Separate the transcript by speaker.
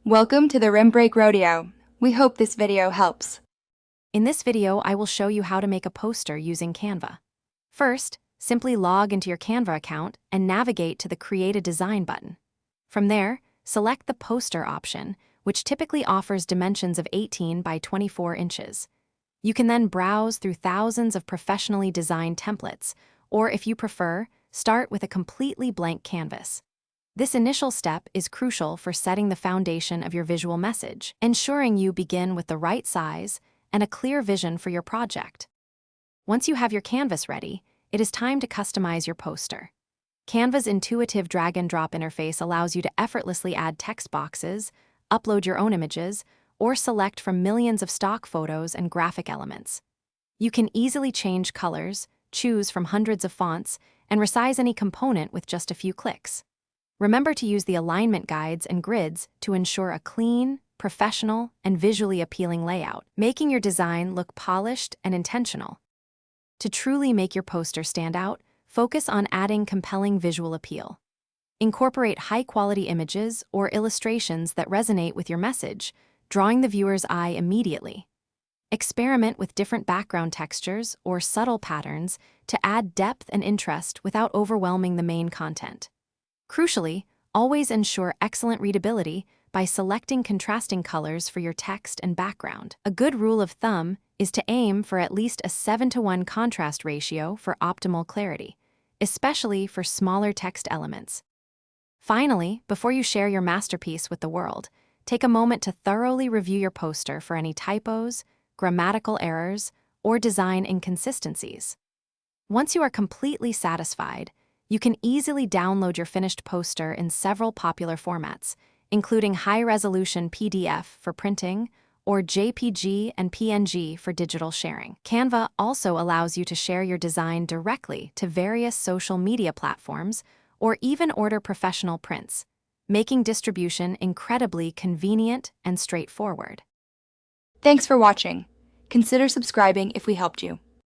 Speaker 1: Welcome to the Rim Break Rodeo. We hope this video helps.
Speaker 2: In this video, I will show you how to make a poster using Canva. First, simply log into your Canva account and navigate to the Create a Design button. From there, select the poster option, which typically offers dimensions of 18 by 24 inches. You can then browse through thousands of professionally designed templates, or if you prefer, start with a completely blank canvas. This initial step is crucial for setting the foundation of your visual message, ensuring you begin with the right size and a clear vision for your project. Once you have your canvas ready, it is time to customize your poster. Canva's intuitive drag-and-drop interface allows you to effortlessly add text boxes, upload your own images, or select from millions of stock photos and graphic elements. You can easily change colors, choose from hundreds of fonts, and resize any component with just a few clicks. Remember to use the alignment guides and grids to ensure a clean, professional, and visually appealing layout, making your design look polished and intentional. To truly make your poster stand out, focus on adding compelling visual appeal. Incorporate high-quality images or illustrations that resonate with your message, drawing the viewer's eye immediately. Experiment with different background textures or subtle patterns to add depth and interest without overwhelming the main content. Crucially, always ensure excellent readability by selecting contrasting colors for your text and background. A good rule of thumb is to aim for at least a 7:1 contrast ratio for optimal clarity, especially for smaller text elements. Finally, before you share your masterpiece with the world, take a moment to thoroughly review your poster for any typos, grammatical errors, or design inconsistencies. Once you are completely satisfied, you can easily download your finished poster in several popular formats, including high-resolution PDF for printing or JPG and PNG for digital sharing. Canva also allows you to share your design directly to various social media platforms or even order professional prints, making distribution incredibly convenient and straightforward.
Speaker 1: Thanks for watching. Consider subscribing if we helped you.